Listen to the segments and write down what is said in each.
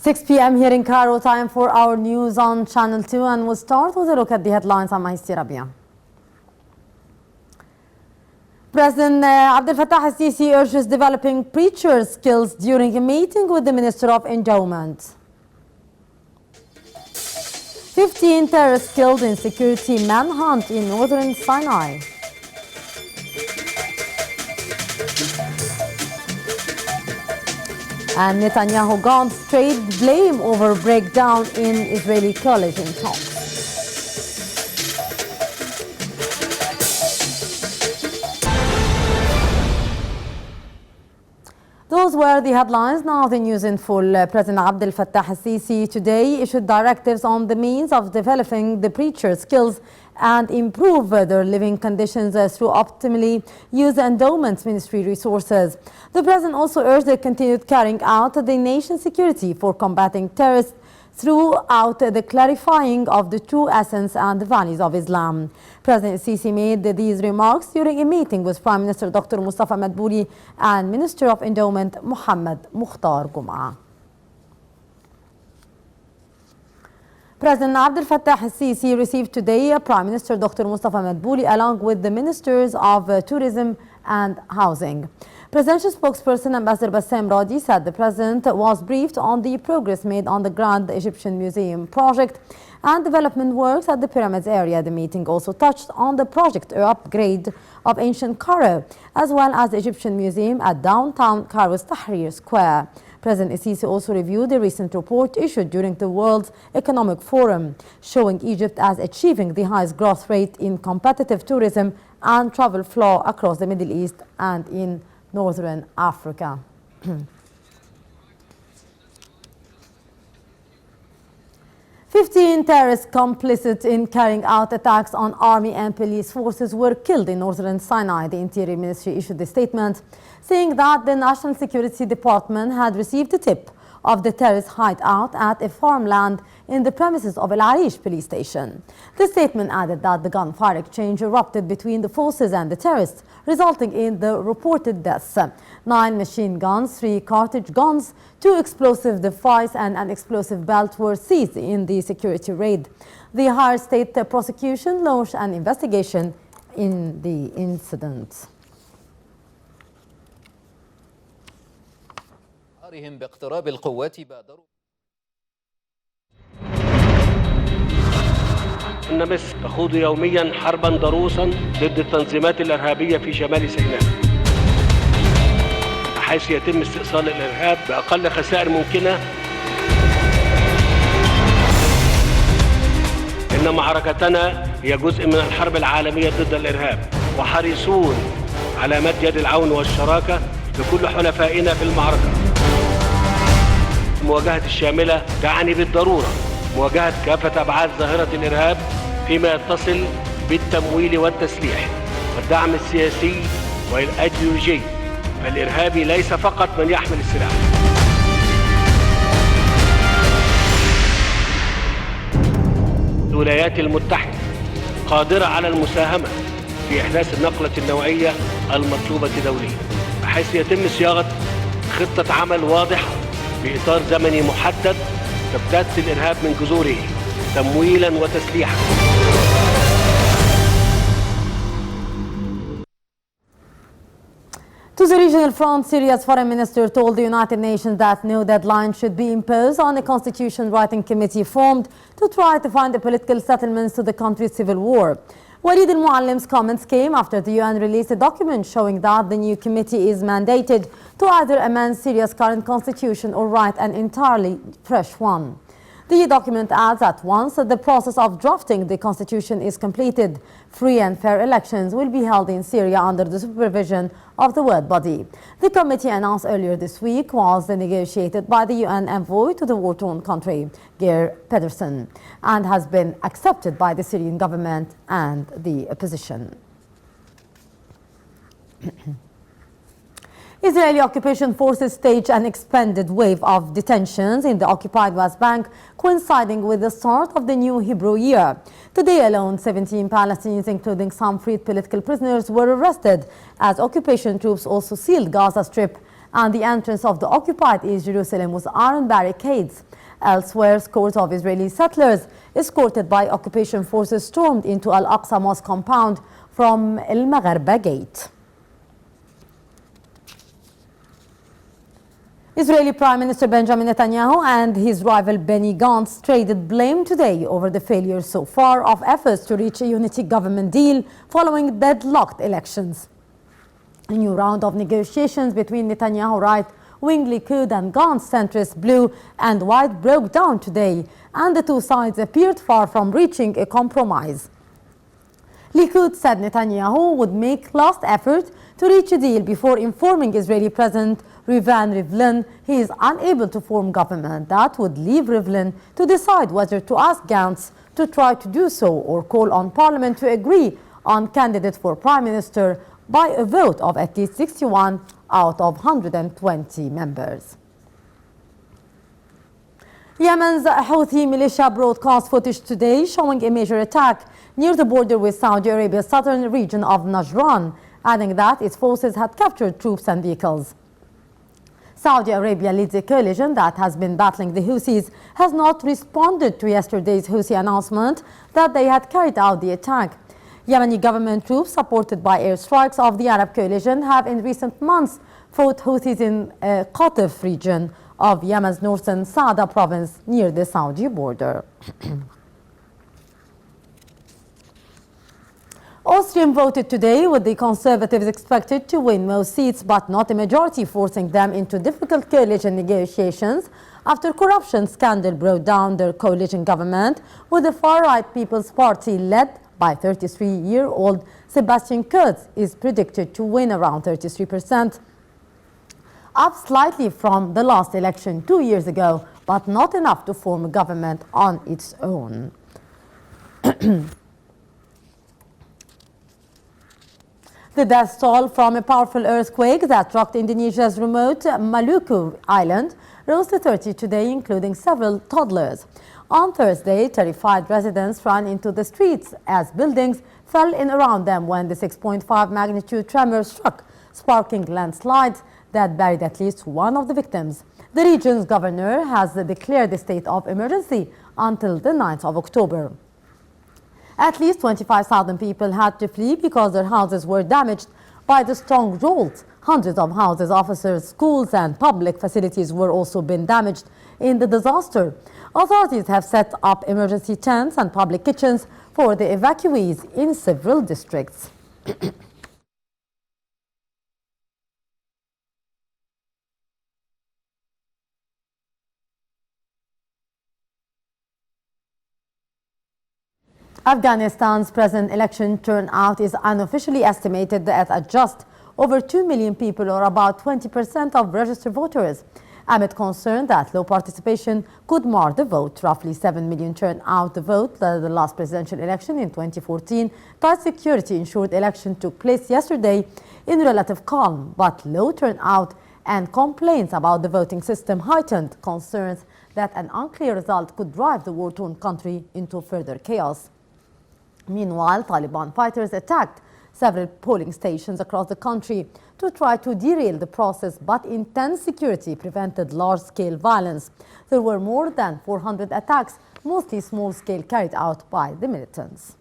6 p.m. here in Cairo, time for our news on Channel 2, and we'll start with a look at the headlines on Mahisty Rabia. President Abdel Fattah al-Sisi urges developing preacher skills during a meeting with the Minister of Endowment. 15 terrorists killed in security manhunt in northern Sinai. And Netanyahu gone straight blame over breakdown in Israeli coalition talks. Those were the headlines. Now the news in full. President Abdel Fattah al-Sisi today issued directives on the means of developing the preacher skills and improve their living conditions through optimally use the endowment ministry resources. The president also urged the continued carrying out the nation's security for combating terrorists throughout the clarifying of the true essence and values of Islam. President Sisi made these remarks during a meeting with Prime Minister Dr. Mustafa Madbouli and Minister of Endowment Mohammed Mukhtar Gum'a. President Abdel Fattah al-Sisi received today Prime Minister Dr. Mustafa Madbouli along with the Ministers of Tourism and Housing. Presidential spokesperson Ambassador Bassem Radi said the president was briefed on the progress made on the Grand Egyptian Museum project and development works at the Pyramids area. The meeting also touched on the project upgrade of ancient Cairo, as well as the Egyptian Museum at downtown Cairo's Tahrir Square. President Sisi also reviewed the recent report issued during the World Economic Forum, showing Egypt as achieving the highest growth rate in competitive tourism and travel flow across the Middle East and in Northern Africa. 15 terrorists complicit in carrying out attacks on army and police forces were killed in northern Sinai. The Interior Ministry issued a statement saying that the National Security Department had received a tip of the terrorist hideout at a farmland in the premises of El Arish police station. The statement added that the gunfire exchange erupted between the forces and the terrorists, resulting in the reported deaths. 9 machine guns, 3 cartridge guns, 2 explosive devices and an explosive belt were seized in the security raid. The Higher State Prosecution launched an investigation in the incident. باقتراب القوات بادروا إن مصر تخوض يوميا حربا ضروسا ضد التنظيمات الإرهابية في شمال سيناء بحيث يتم استئصال الإرهاب بأقل خسائر ممكنة. إن معركتنا هي جزء من الحرب العالمية ضد الإرهاب وحريصون على مد يد العون والشراكة لكل حلفائنا في المعركة. المواجهة الشاملة تعني بالضرورة مواجهة كافة أبعاد ظاهرة الإرهاب فيما يتصل بالتمويل والتسليح والدعم السياسي والأيديولوجي. فالإرهابي ليس فقط من يحمل السلاح. الولايات المتحدة قادرة على المساهمة في إحداث النقلة النوعية المطلوبة دوليا بحيث يتم صياغة خطة عمل واضحة بإطار زمني محدد تبتث الإرهاب من جذوره تمويلا وتسليحا. To the regional front, Syria's foreign minister told the United Nations that no deadline should be imposed on a constitution writing committee formed to try to find a political settlements to the country's civil war. Walid al-Muallim's comments came after the UN released a document showing that the new committee is mandated to either amend Syria's current constitution or write an entirely fresh one. The document adds that once the process of drafting the constitution is completed, free and fair elections will be held in Syria under the supervision of the world body. The committee announced earlier this week was negotiated by the UN envoy to the war-torn country, Geir Pedersen, and has been accepted by the Syrian government and the opposition. Israeli occupation forces staged an expanded wave of detentions in the occupied West Bank, coinciding with the start of the new Hebrew year. Today alone, 17 Palestinians, including some freed political prisoners, were arrested as occupation troops also sealed Gaza Strip and the entrance of the occupied East Jerusalem with iron barricades. Elsewhere, scores of Israeli settlers, escorted by occupation forces, stormed into Al-Aqsa Mosque compound from El Magharba Gate. Israeli Prime Minister Benjamin Netanyahu and his rival Benny Gantz traded blame today over the failure so far of efforts to reach a unity government deal following deadlocked elections. A new round of negotiations between Netanyahu right-wing Likud and Gantz centrist blue and white broke down today, and the two sides appeared far from reaching a compromise. Likud said Netanyahu would make last effort to reach a deal before informing Israeli President Reuven Rivlin he is unable to form government. That would leave Rivlin to decide whether to ask Gantz to try to do so or call on Parliament to agree on candidate for Prime Minister by a vote of at least 61 out of 120 members. Yemen's Houthi militia broadcast footage today showing a major attack near the border with Saudi Arabia's southern region of Najran, adding that its forces had captured troops and vehicles. Saudi Arabia leads a coalition that has been battling the Houthis, has not responded to yesterday's Houthi announcement that they had carried out the attack. Yemeni government troops, supported by airstrikes of the Arab coalition, have in recent months fought Houthis in Qatif region of Yemen's northern Saada province near the Saudi border. Austrian voted today, with the Conservatives expected to win most seats but not a majority, forcing them into difficult coalition negotiations after corruption scandal brought down their coalition government with the far-right People's Party led by 33-year-old Sebastian Kurz is predicted to win around 33%, up slightly from the last election 2 years ago, but not enough to form a government on its own. The death toll from a powerful earthquake that rocked Indonesia's remote Maluku island rose to 30 today, including several toddlers. On Thursday, terrified residents ran into the streets as buildings fell in around them when the 6.5 magnitude tremor struck, sparking landslides that buried at least one of the victims. The region's governor has declared a state of emergency until the 9th of October. At least 25,000 people had to flee because their houses were damaged by the strong jolt. Hundreds of houses, officers, schools and public facilities were also been damaged in the disaster. Authorities have set up emergency tents and public kitchens for the evacuees in several districts. Afghanistan's present election turnout is unofficially estimated at just over 2 million people, or about 20% of registered voters, amid concern that low participation could mar the vote. Roughly 7 million turned out to vote the last presidential election in 2014. Tight security ensured election took place yesterday in relative calm, but low turnout and complaints about the voting system heightened concerns that an unclear result could drive the war-torn country into further chaos. Meanwhile, Taliban fighters attacked several polling stations across the country to try to derail the process, but intense security prevented large-scale violence. There were more than 400 attacks, mostly small-scale, carried out by the militants.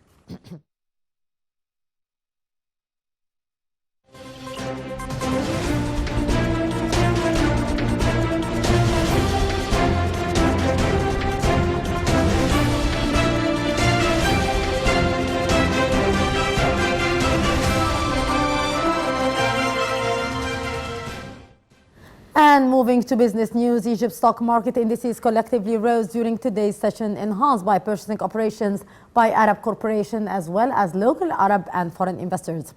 And moving to business news, Egypt's stock market indices collectively rose during today's session, enhanced by purchasing operations by Arab corporations as well as local Arab and foreign investors.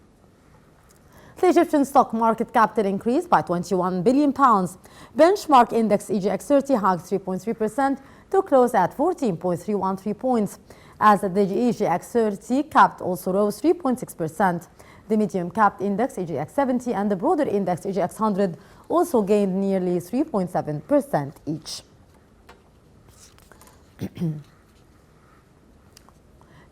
The Egyptian stock market capital increased by £21 billion. Benchmark index EGX 30 hugged 3.3% to close at 14.313 points, as the EGX 30 capped also rose 3.6%. The medium capped index EGX 70 and the broader index EGX 100 also gained nearly 3.7% each.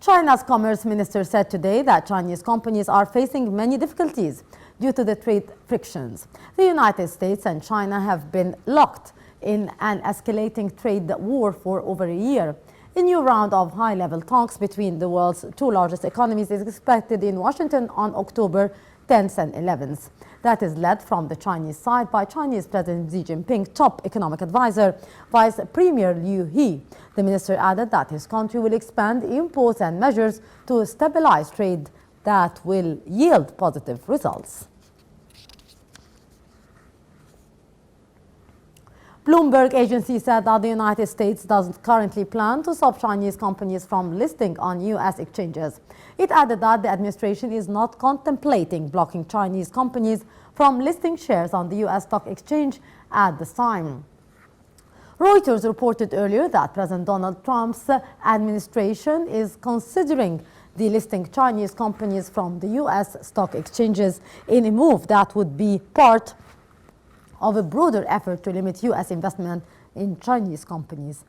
China's commerce minister said today that Chinese companies are facing many difficulties due to the trade frictions. The United States and China have been locked in an escalating trade war for over a year. A new round of high-level talks between the world's two largest economies is expected in Washington on October 10th and 11th. That is led from the Chinese side by Chinese President Xi Jinping top economic advisor, Vice Premier Liu He. The minister added that his country will expand imports and measures to stabilize trade that will yield positive results. Bloomberg agency said that the United States doesn't currently plan to stop Chinese companies from listing on U.S. exchanges. It added that the administration is not contemplating blocking Chinese companies from listing shares on the U.S. stock exchange at this time. Reuters reported earlier that President Donald Trump's administration is considering delisting Chinese companies from the U.S. stock exchanges in a move that would be part of a broader effort to limit U.S. investment in Chinese companies